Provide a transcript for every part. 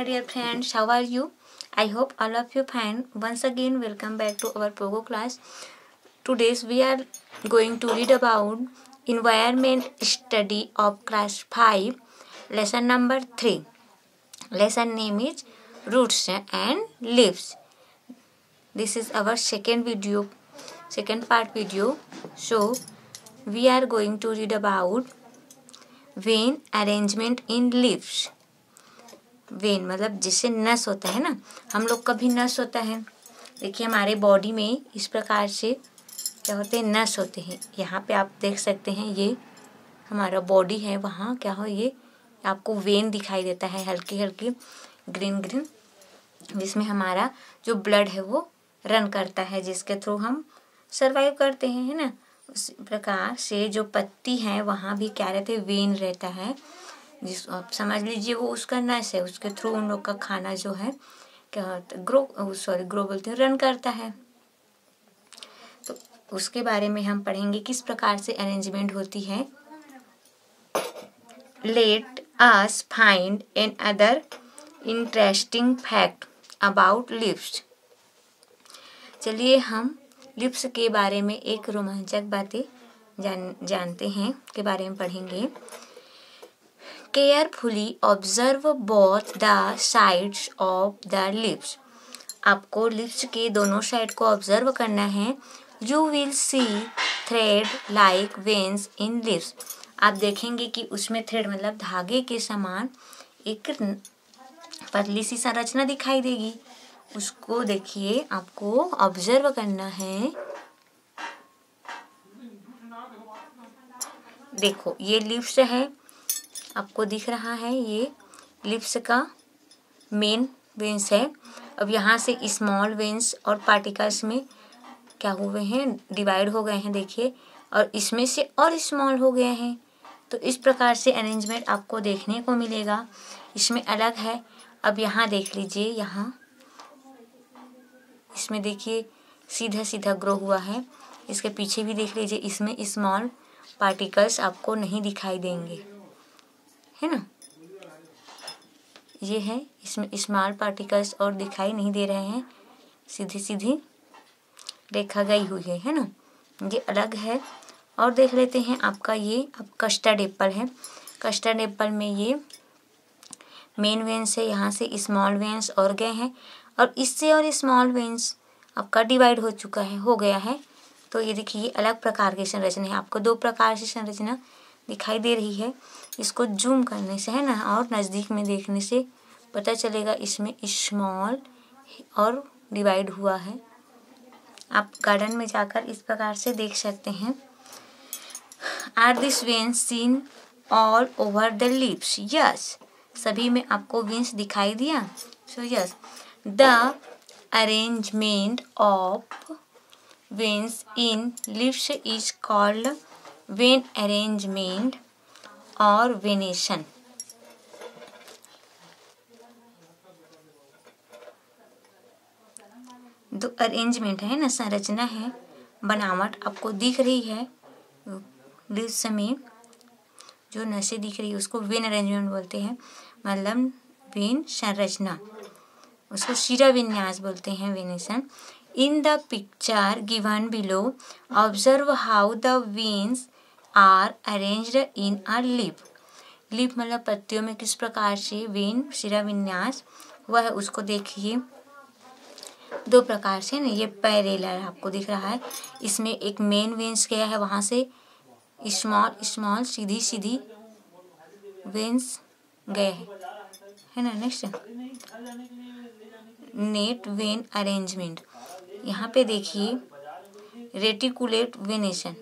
my dear friends, how are you? I hope all of you fine. Once again, welcome back to our Pogo class. Today we are going to read about environment study of class 5, lesson number 3. Lesson name is roots and leaves. This is our second part video. So we are going to read about vein arrangement in leaves. When मतलब जिससे नस होता है ना, हम लोग का भी नस होता है। देखिए हमारे बॉडी में इस प्रकार से क्या होते हैं, नस होते हैं। यहाँ पे आप देख सकते हैं ये हमारा बॉडी है, वहाँ क्या हो ये आपको वेन दिखाई देता है, हल्की हल्की ग्रीन ग्रीन, जिसमें हमारा जो ब्लड है वो रन करता है, जिसके थ्रू हम सर्वाइव करते हैं, है ना। उस प्रकार से जो पत्ती है वहाँ भी क्या रहते हैं, वेन रहता है, जिस आप समझ लीजिए वो उसका नस है, उसके थ्रू उन लोग का खाना जो है क्या ग्रो बोलते हैं, रन करता है। तो उसके बारे में हम पढ़ेंगे किस प्रकार से अरेंजमेंट होती है। Let us find another interesting fact about leaves. चलिए हम लिप्स के बारे में एक रोमांचक बातें जानते हैं, के बारे में पढ़ेंगे। Carefully observe both the sides of the lips. आपको लिप्स के दोनों साइड को ऑब्जर्व करना है। You will see thread like veins in lips. आप देखेंगे कि उसमें थ्रेड मतलब धागे के समान एक पतली सी संरचना दिखाई देगी। उसको देखिए, आपको ऑब्जर्व करना है। देखो ये लिप्स है, आपको दिख रहा है, ये लिप्स का मेन वेन्स है। अब यहाँ से स्मॉल वेन्स और पार्टिकल्स में क्या हुए हैं, डिवाइड हो गए हैं, देखिए, और इसमें से और स्मॉल हो गए हैं। तो इस प्रकार से अरेंजमेंट आपको देखने को मिलेगा। इसमें अलग है। अब यहाँ देख लीजिए, यहाँ इसमें देखिए सीधा सीधा ग्रो हुआ है। इसके पीछे भी देख लीजिए, इसमें स्मॉल पार्टिकल्स आपको नहीं दिखाई देंगे, है ना। ये है, इसमें स्मॉल पार्टिकल्स और दिखाई नहीं दे रहे हैं, सीधी सीधी रेखा गई हुई है ना। ये अलग है। और देख लेते हैं आपका ये अब कस्टर्ड एप्पल है। कस्टर्ड एप्पल में ये मेन वेन्स है, यहाँ से स्मॉल वेन्स और गए हैं, और इससे और स्मॉल वेन्स आपका डिवाइड हो गया है। तो ये देखिए, ये अलग प्रकार की संरचना है। आपको दो प्रकार से संरचना दिखाई दे रही है। इसको जूम करने से, है ना, और नज़दीक में देखने से पता चलेगा इसमें स्मॉल और डिवाइड हुआ है। आप गार्डन में जाकर इस प्रकार से देख सकते हैं। Are this veins seen all over the leaves? Yes, सभी में आपको वेन्स दिखाई दिया। So yes, the arrangement of veins in leaves is called vein arrangement और वेनेशन। दो अरेंजमेंट है ना, संरचना है, बनावट आपको दिख रही है लिप्स में, जो नसें दिख रही है उसको वेन अरेंजमेंट बोलते हैं, मतलब वेन संरचना, उसको शिरा विन्यास बोलते हैं, venation. In the picture given below observe how the veins are arranged in a leaf. Leaf मतलब पत्तियों में किस प्रकार से वेन शिरा विन्यास हुआ है, उसको देखिए। दो प्रकार से ना, ये पैरेलल आपको दिख रहा है। इसमें एक मेन वेन्स गया है, वहाँ से स्मॉल स्मॉल सीधी सीधी वेन्स गए है ना। नेक्स्ट नेट वेन अरेंजमेंट, यहाँ पे देखिए रेटिकुलेट वेनेशन,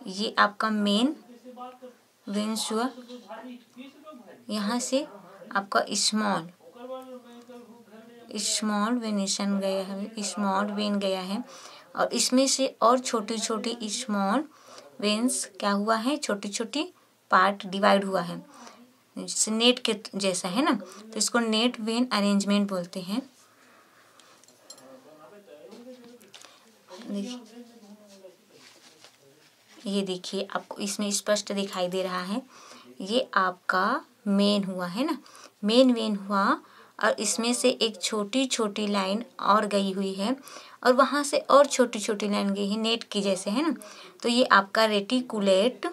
ये आपका मेन वेन्स हुआ, यहाँ से आपका स्मॉल वेनेशन गया है, स्मॉल वेन गया है, और इसमें से और छोटी छोटी स्मॉल वेन्स क्या हुआ है, छोटी छोटी पार्ट डिवाइड हुआ है, जैसे नेट के जैसा है ना। तो इसको नेट वेन अरेंजमेंट बोलते हैं। ये देखिए, आपको इसमें स्पष्ट दिखाई दे रहा है, ये आपका मेन हुआ है ना। मेन वेन हुआ और इसमें से एक छोटी छोटी लाइन और गई हुई है और वहाँ से और छोटी छोटी लाइन गई है नेट की जैसे, है ना। तो ये आपका रेटिकुलेट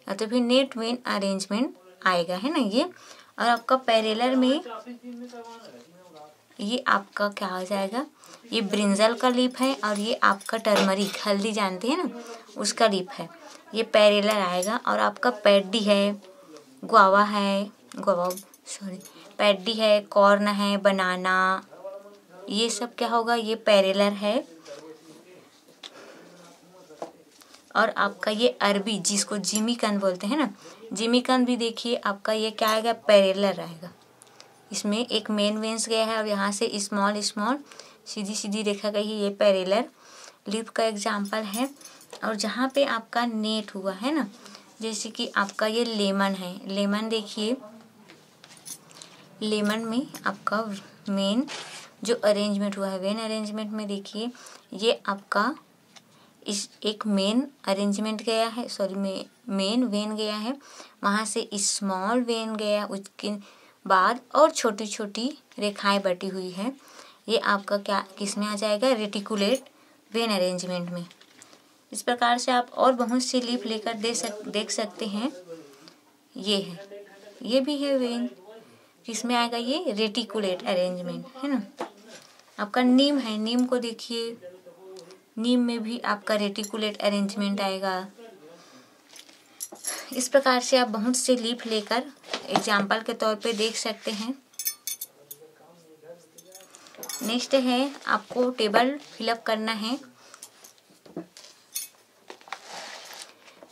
या तो फिर नेट वेन अरेंजमेंट आएगा, है ना ये। और आपका पैरेलल में ये आपका क्या हो जाएगा, ये ब्रिंजल का लीफ है और ये आपका टर्मरिक, हल्दी जानते हैं ना, उसका लीफ है। ये पैरेलल आएगा। और आपका पैडी है, गुआवा है, पैडी है, कॉर्न है, बनाना, ये सब क्या होगा, ये पैरेलल है। और आपका ये अरबी जिसको जिमीकंद बोलते हैं ना, जिमीकंद भी देखिए आपका ये क्या आएगा, पैरेलल आएगा। इसमें एक मेन वेन्स गया है और यहाँ से स्मॉल स्मॉल सीधी सीधी रेखा गई है, ये पैरेलल लीफ का एग्जाम्पल है। और जहाँ पे आपका नेट हुआ है ना, जैसे कि आपका ये लेमन है, लेमन देखिए, लेमन में आपका मेन जो अरेंजमेंट हुआ है, वेन अरेंजमेंट में देखिए ये आपका इस एक मेन अरेंजमेंट गया है, सॉरी मेन वेन गया है, वहाँ से स्मॉल वेन गया, उसके बाद और छोटी छोटी रेखाएं बटी हुई है। ये आपका क्या किस में आ जाएगा, रेटिकुलेट वेन अरेंजमेंट में। इस प्रकार से आप और बहुत सी लीफ लेकर देख सकते हैं। ये है, ये भी है वेन, किसमें आएगा, ये रेटिकुलेट अरेंजमेंट, है ना। आपका नीम है, नीम को देखिए, नीम में भी आपका रेटिकुलेट अरेंजमेंट आएगा। इस प्रकार से आप बहुत से लीफ लेकर एग्जाम्पल के तौर पे देख सकते हैं। नेक्स्ट है आपको टेबल फिलअप करना है।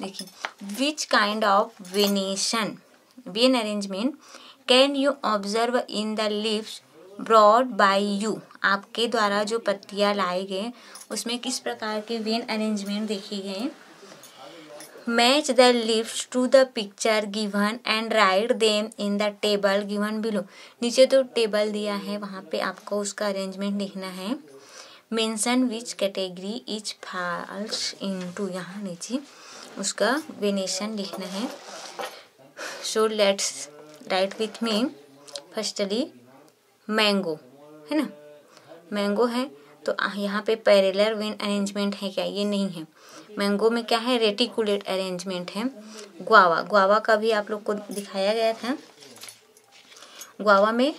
देखिए, which kind of venation vein arrangement can you observe in the leaves brought by you, आपके द्वारा जो पत्तियां लाए गए उसमें किस प्रकार के वेन अरेंजमेंट देखे गए। Match the leaves to the picture given and write them in the table given below. नीचे तो टेबल दिया है, वहाँ पे आपको उसका अरेंजमेंट लिखना है। Mention which category etch falls into, यहाँ नीचे उसका वेनेशन लिखना है। So let's write with me. Firstly mango, है ना, मैंगो है तो यहाँ पे पैरेलल वेन अरेंजमेंट है क्या, ये नहीं है। मैंगो में क्या है, रेटिकुलेट अरेंजमेंट है। गुआवा, गुआवा का भी आप लोग को दिखाया गया था। गुआवा में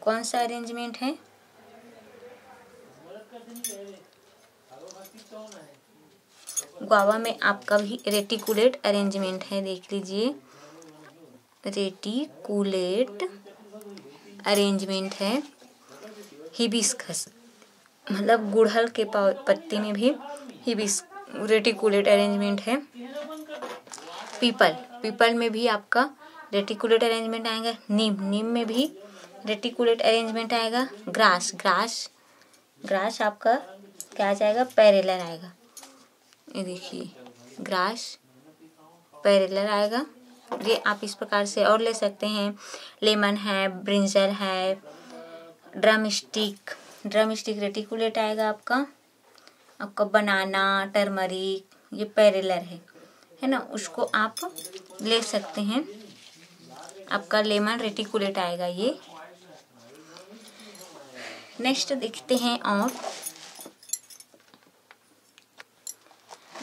कौन सा अरेंजमेंट है, गुआवा में आपका भी रेटिकुलेट अरेंजमेंट है, देख लीजिए, रेटिकुलेट अरेंजमेंट है। हिबिस्कस मतलब गुड़हल के पत्ती में भी रेटिकुलेट अरेंजमेंट है। पीपल, पीपल में भी आपका रेटिकुलेट अरेंजमेंट आएगा। नीम, नीम में भी रेटिकुलेट अरेंजमेंट आएगा। ग्रास, ग्रास, ग्रास आपका क्या आ जाएगा, पैरेलल आएगा। ये देखिए ग्रास पैरेलल आएगा। ये आप इस प्रकार से और ले सकते हैं। लेमन है, ब्रिंजल है, drum stick, drum stick reticulate आएगा आपका। आपका बनाना, टर्मरिक, ये पैरेलल है ना, उसको आप ले सकते हैं। आपका लेमन रेटिकुलेट आएगा ये। नेक्स्ट देखते हैं और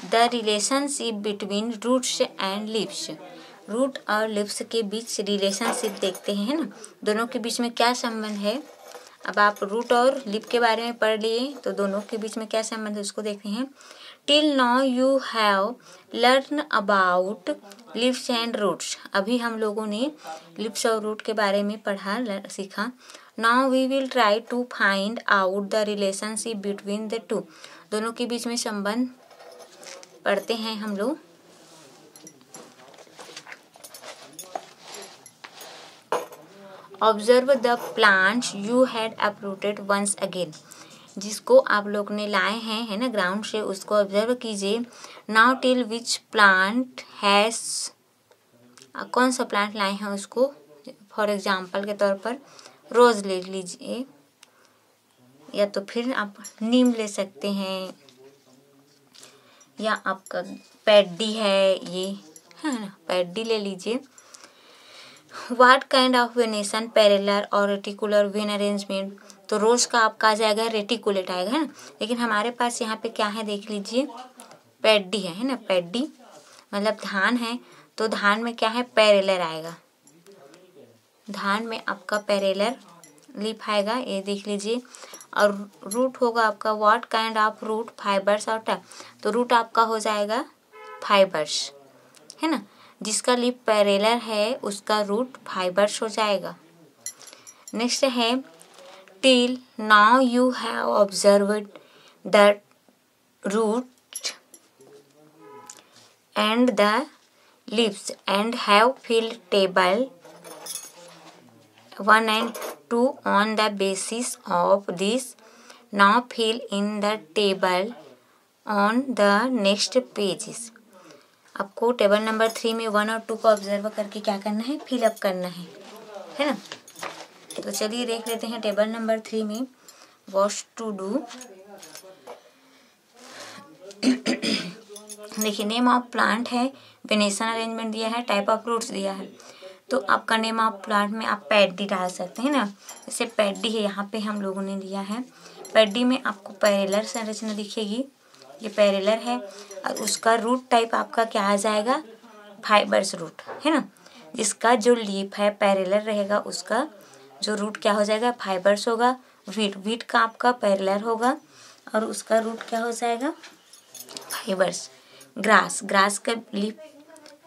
the relationship between roots and leaves. Root और लिप्स के बीच रिलेशनशिप देखते हैं, है ना, दोनों के बीच में क्या संबंध है। अब आप रूट और लिप के बारे में पढ़ लिए तो दोनों के बीच में क्या संबंध है उसको देखते हैं। Till now you have learn about leaves and roots. अभी हम लोगों ने लिप्स और रूट के बारे में सीखा। Now we will try to find out the relationship between the two. दोनों के बीच में संबंध पढ़ते हैं हम लोग। Observe the plants you had uprooted once again. जिसको आप लोग ने लाए हैं, है ना, ग्राउंड से, उसको ऑब्जर्व कीजिए। Now till which plant has, कौन सा प्लांट लाए हैं उसको, फॉर एग्जाम्पल के तौर पर रोज ले लीजिए, या तो फिर आप नीम ले सकते हैं, या आपका पैडी है ये, है ना, पैडी ले लीजिए। What kind of venation parallel और रेटिकुलर वेन अरेंजमेंट। तो रोज का आपका आ जाएगा रेटिकुलेट आएगा, है ना। लेकिन हमारे पास यहाँ पे क्या है देख लीजिए, पैडी है ना। पैडी मतलब धान है, तो धान में क्या है, पैरेलल आएगा। धान में आपका पैरेलल लीफ आएगा, ये देख लीजिए। और रूट होगा आपका what kind of root, fibres और टैप। तो रूट आपका हो जाएगा फाइबर्स, है ना। जिसका लीफ पैरेलल है उसका रूट फाइबर्स हो जाएगा। नेक्स्ट है till now you have observed that root and the leaves and have filled table 1 and 2 on the basis of this. Now fill in the table on the next pages. आपको table number 3 में 1 और 2 को observe करके क्या करना है, fill up करना है ना। तो चलिए देख लेते हैं टेबल नंबर 3 में वॉट टू डू। देखिए नेम ऑफ प्लांट है, वेनेशन अरेंजमेंट दिया है, टाइप ऑफ फ्रूट्स दिया है। तो आपका नेम ऑफ प्लांट में आप पैडी डाल सकते हैं ना। जैसे पैडी है यहाँ पे हम लोगों ने लिया है। पैडी में आपको पैरेलल संरचना दिखेगी, ये पैरेलल है। और उसका रूट टाइप आपका क्या आ जाएगा, फाइबर्स रूट, है ना। जिसका जो लीफ है पैरेलल रहेगा, उसका जो रूट क्या हो जाएगा, फाइबर्स होगा। वीट का आपका पैरेलल होगा और उसका रूट क्या हो जाएगा, फाइबर्स। ग्रास का लीफ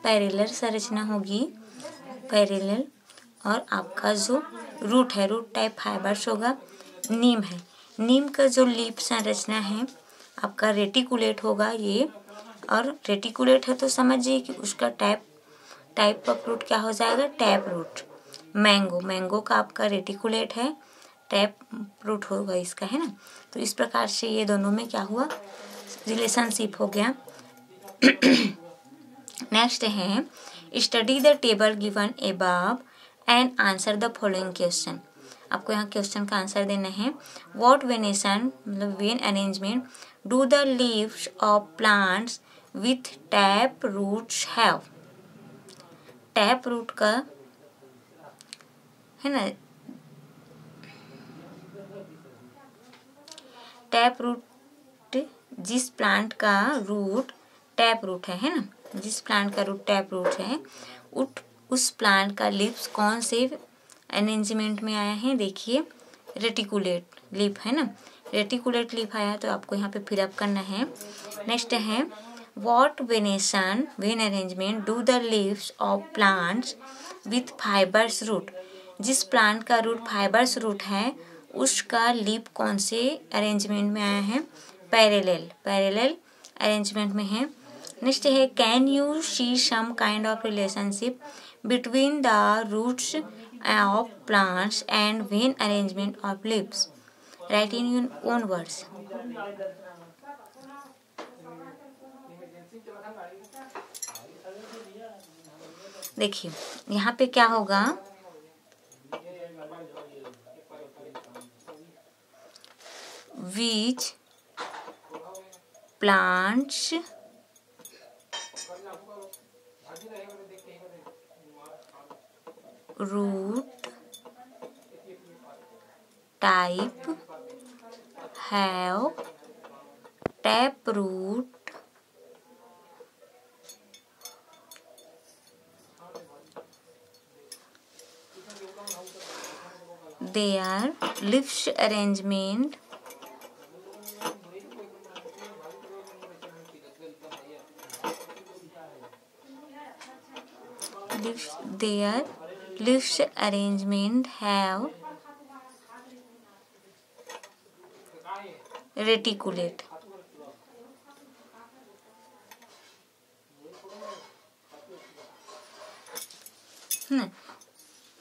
पैरेलल संरचना होगी, पैरेलल। और आपका जो रूट है, रूट टाइप फाइबर्स होगा। नीम है, नीम का जो लीफ संरचना है आपका रेटिकुलेट होगा ये। और रेटिकुलेट है तो समझिए कि उसका टाइप ऑफ रूट क्या हो जाएगा, टैप रूट। मैंगो का आपका रेटिकुलेट है, टैप रूट होगा इसका, है ना। तो इस प्रकार से ये दोनों में क्या हुआ, रिलेशनशिप हो गया। नेक्स्ट है study the table given above and answer the following question. आपको यहाँ क्वेश्चन का आंसर देना है। व्हाट वेनेशन मतलब vein arrangement do the leaves of plants with tap roots have. Tap root का, है ना, टैप रूट जिस प्लांट का रूट टैप रूट है ना, जिस प्लांट का रूट टैप रूट है, उस प्लांट का लीव्स कौन से अरेंजमेंट में आया है, देखिए रेटिकुलेट लीफ, है ना। रेटिकुलेट लीफ आया तो आपको यहाँ पे फिलअप करना है। नेक्स्ट है what venation vein arrangement do the leaves of plants with fibres root. जिस प्लांट का रूट फाइबर्स रूट है उसका लीफ कौन से अरेंजमेंट में आया है, पैरेलल अरेंजमेंट में है। नेक्स्ट है can you see some kind of relationship between the roots of plants and vein arrangement of leaves. Right in your own words. देखिए यहाँ पे क्या होगा, which plants root type have tap root their leaves arrangement their leaves arrangement have reticulate.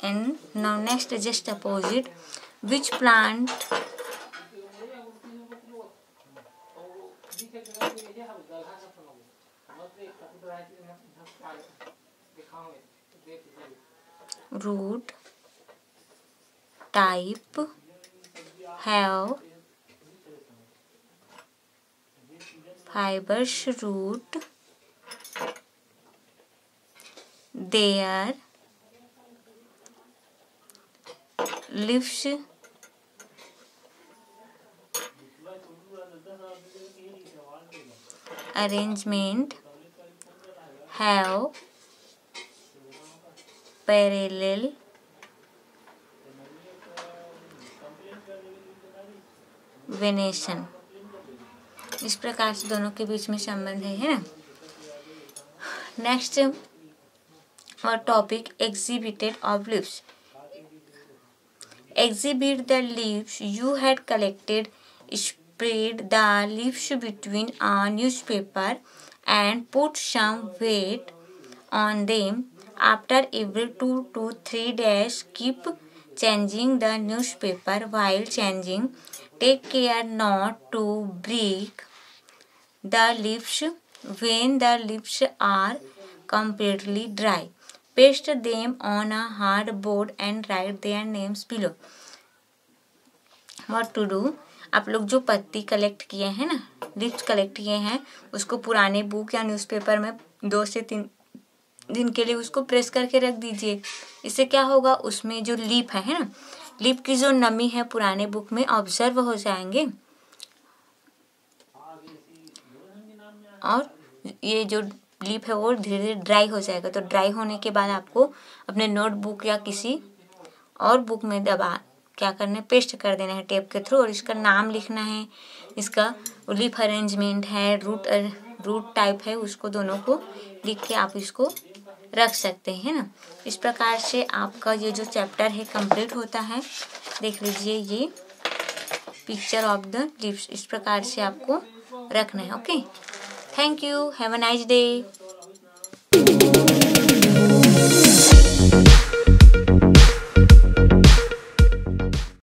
And now next just opposite, which plant root type have fibrous root their leaves arrangement have parallel venation. इस प्रकार से दोनों के बीच में संबंध है ना। नेक्स्ट और topic exhibited of leaves. Exhibit the leaves you had collected. Spread the leaves between a newspaper and put some weight on them. After every 2 to 3 days, keep changing the newspaper. While changing, take care not to break the leaves. When the leaves are completely dry, paste them on a hard board and write their names below. What to do? आप लोग जो पत्ती collect किए हैं ना, leaves collect किए हैं, उसको पुराने बुक या न्यूज़पेपर में 2 से 3 दिन के लिए उसको प्रेस करके रख दीजिए। इससे क्या होगा, उसमें जो लीफ है ना, लीफ की जो नमी है पुराने बुक में ऑब्जर्व हो जाएंगे और ये जो लीफ है वो धीरे धीरे ड्राई हो जाएगा। तो ड्राई होने के बाद आपको अपने नोटबुक या किसी और बुक में क्या करना है, पेस्ट कर देना है टेप के थ्रू और इसका नाम लिखना है, इसका लीफ अरेंजमेंट है, रूट टाइप है, उसको दोनों को लिख के आप इसको रख सकते हैं ना। इस प्रकार से आपका ये जो चैप्टर है कंप्लीट होता है। देख लीजिए ये पिक्चर ऑफ द लीव्स, इस प्रकार से आपको रखना है। Okay, thank you, have a nice day.